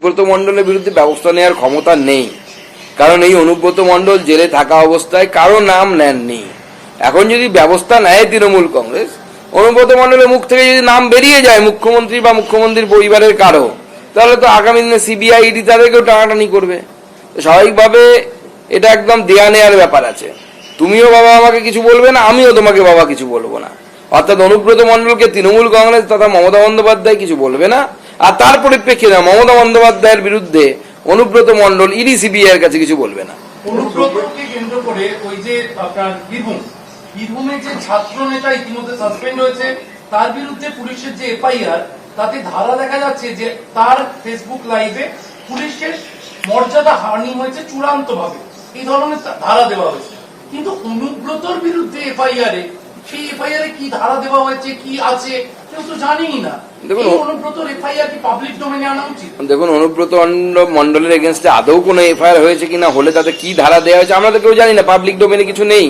অনুব্রত মণ্ডলের বিরুদ্ধে ব্যবস্থা নেওয়ার ক্ষমতা নেই, কারণ এই অনুব্রত মণ্ডল জেলে থাকা অবস্থায় কারো নাম নেননি। এখন যদি ব্যবস্থা নেয় তৃণমূল কংগ্রেস, অনুব্রত মণ্ডলের মুখ থেকে যদি নাম বেরিয়ে যায় মুখ্যমন্ত্রী বা মুখ্যমন্ত্রীর পরিবারের কারো, তাহলে তো আগামী দিনে সিবিআই ইডি তাদেরকেও টানাটানি করবে। স্বাভাবিকভাবে এটা একদম দেয়া নেয়ার ব্যাপার আছে। তুমিও বাবা আমাকে কিছু বলবে না, আমিও তোমাকে বাবা কিছু বলবো না। অর্থাৎ অনুব্রত মণ্ডলকে তৃণমূল কংগ্রেস তথা মমতা বন্দ্যোপাধ্যায় কিছু বলবে না, আর তার পরিপ্রেক্ষিতে মমতা বন্দ্যোপাধ্যায়ের বিরুদ্ধে অনুব্রত মণ্ডল ইডি সিবিআই এর কাছে কিছু বলবে না। অনুব্রতকে কেন্দ্র করে ওই যে আপনার বীরভূমে যে ছাত্র নেতা ইতিমধ্যে সাসপেন্ড হয়েছে, তার বিরুদ্ধে পুলিশের যে এফআইআর, তাতে ধারা দেখা যাচ্ছে যে তার ফেসবুক লাইভে পুলিশের মর্যাদা হানি হয়েছে চূড়ান্ত ভাবে, এই ধরনের ধারা দেওয়া হয়েছে। কিন্তু অনুব্রতর বিরুদ্ধে এফআইআরে, সেই এফআইআরে কি ধারা দেওয়া হয়েছে, কি আছে, কেউ তো জানেই না। দেখুন অনুব্রতর এফআইআর কি পাবলিক ডোমেনে আনা উচিত? দেখুন অনুব্রত মণ্ডলের এগেনস্টে আদৌ কোনো এফআইআর হয়েছে কিনা, হলে তাতে কি ধারা দেওয়া হয়েছে আমরা তো কেউ জানি না, পাবলিক ডোমেনে কিছু নেই।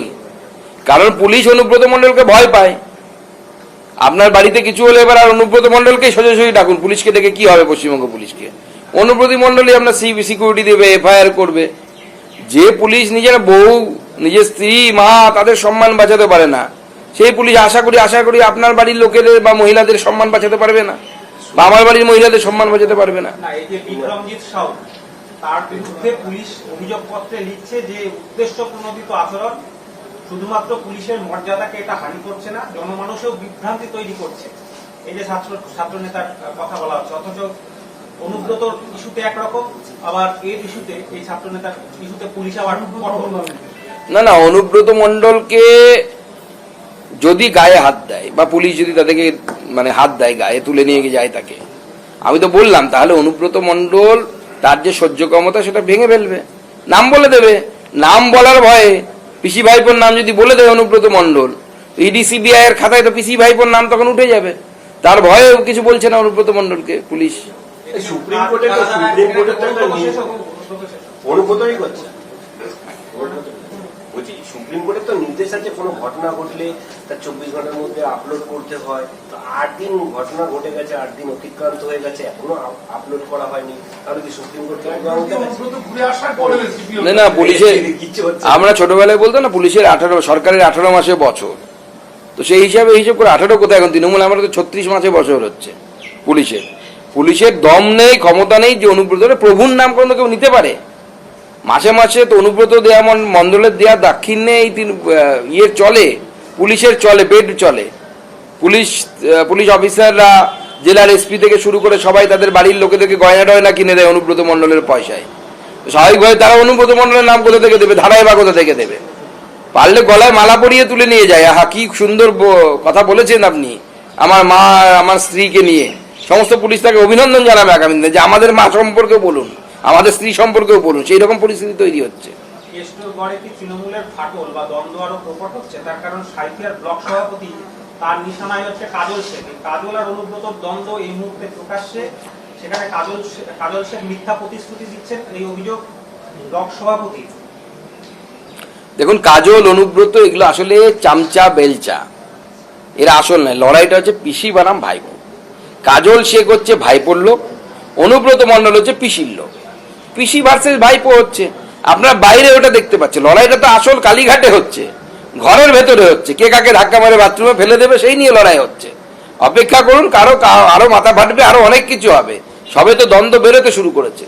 কারণ পুলিশ অনুব্রত মণ্ডলকে ভয় পায়। আপনার বাড়িতে কিছু হলে এবার আর অনুব্রত মণ্ডলকে সোজাসুজি ডাকুন, পুলিশকে দেখে কি হবে? পশ্চিমবঙ্গ পুলিশকে অনুব্রত মণ্ডলই আপনার সিকিউরিটি দেবে, এফআইআর করবে। যে পুলিশ নিজের বউ, নিজের স্ত্রী, মা, তাদের সম্মান বাঁচাতে পারে না, সেই পুলিশ আশা করি আপনার বাড়ির লোকেদের বা মহিলাদের সম্মান বাঁচাতে পারবে না, বা আমার বাড়ির মহিলাদের সম্মান বাঁচাতে পারবে না। এই যে বিক্রমজিৎ সাউ, তার বিরুদ্ধে পুলিশ অভিযোগপত্রে লিখছে যে উদ্দেশ্য প্রণোদিত আচরণ শুধুমাত্র পুলিশের মর্যাদাকে এটা হানি করছে না, জনমানুষেও বিভ্রান্তি তৈরি করছে। এই যে ছাত্র নেতার কথা বলা হচ্ছে, অথচ অনুব্রতর ইস্যুতে একরকম, আবার এর ইস্যুতে, এই ছাত্র নেতার ইস্যুতে পুলিশ আবার না, অনুব্রত মণ্ডলকে যদি গায়ে হাত দেয় বা পুলিশ যদি তাদেরকে মানে হাত দেয়, গায়ে তুলে নিয়ে যায় তাকে, আমি তো বললাম, তাহলে অনুব্রত মণ্ডল তার যে সহ্য ক্ষমতা সেটা ভেঙে ফেলবে, নাম বলে দেবে। নাম বলার ভয়ে পিসি ভাইপোর নাম যদি বলে দেয় অনুব্রত মণ্ডল, ইডি সিবিআই এর খাতায় তো পিসি ভাইপোর নাম তখন উঠে যাবে। তার ভয়ে কিছু বলছে না অনুব্রত মণ্ডলকে পুলিশ। সুপ্রিম কোর্টে সুপ্রিম কোর্টের তো নির্দেশ আছে, কোনো ঘটনা ঘটলে তার 24 ঘন্টার মধ্যে আপলোড করতে হয়। তো 8 দিন ঘটনা ঘটে গেছে, 8 দিন অতিক্রান্ত হয়ে গেছে, এখনো আপলোড করা হয়নি, তাহলে কি সুপ্রিম কোর্ট? না, পুলিশের, আমরা ছোটবেলায় বলতো না পুলিশের 18, সরকারের 18 মাসে বছর, তো সেই হিসাবে হিসেব করে 18 কোথায়, এখন তৃণমূল আমরা তো 36 মাসে বছর হচ্ছে। পুলিশের দম নেই, ক্ষমতা নেই যে অনুব্রত প্রভুর নাম কোনো কেউ নিতে পারে। মাসে মাসে তো অনুব্রত দেয়া মণ্ডলের দেয়া দাক্ষিণ্যে এই ইয়ের চলে, পুলিশের চলে, বেড চলে। পুলিশ অফিসাররা, জেলার এসপি থেকে শুরু করে সবাই তাদের বাড়ির লোকেদেরকে গয়না টয়না কিনে দেয় অনুব্রত মণ্ডলের পয়সায়। স্বাভাবিকভাবে তারা অনুব্রত মণ্ডলের নাম কোথা থেকে দেবে, ধারায় বা কোথা থেকে দেবে? পারলে গলায় মালা পরিয়ে তুলে নিয়ে যায়। আহা, কি সুন্দর কথা বলেছেন আপনি আমার মা, আমার স্ত্রীকে নিয়ে। সমস্ত পুলিশ তাকে অভিনন্দন জানাবে আগামী দিনে, যে আমাদের মা সম্পর্কে বলুন, আমাদের স্ত্রী সম্পর্কেও বলুন। সেই রকম পরিস্থিতি তৈরি হচ্ছে। কেষ্টগড়ে কি তৃণমূলের ফাটল বা দ্বন্দ্ব আরো প্রকট হচ্ছে? তার কারণ সাঁইথিয়ার ব্লক সভাপতি, তার নিশানায় হচ্ছে কাজল শেখ। কাজল আর অনুব্রতর দ্বন্দ্ব এই মুহূর্তে প্রকাশ্যে, সেখানে কাজল শেখ মিথ্যা প্রতিশ্রুতি দিচ্ছেন, এই অভিযোগ ব্লক সভাপতি। দেখুন, কাজল, অনুব্রত এগুলো আসলে চামচা বেলচা, এরা আসল নয়। লড়াইটা হচ্ছে পিসি বানাম ভাইপো। কাজল শেখ হচ্ছে ভাইপোর লোক, অনুব্রত মণ্ডল হচ্ছে পিসির লোক। পিসি ভার্সেস ভাইপো হচ্ছে, আপনার বাইরে ওটা দেখতে পাচ্ছে। লড়াইটা তো আসল কালীঘাটে হচ্ছে, ঘরের ভেতরে হচ্ছে। কে কাকে ধাক্কা মারে বাথরুমে ফেলে দেবে, সেই নিয়ে লড়াই হচ্ছে। অপেক্ষা করুন, আরো মাথা ফাটবে, আরো অনেক কিছু হবে। সবে তো দ্বন্দ্ব বেরোতে শুরু করেছে।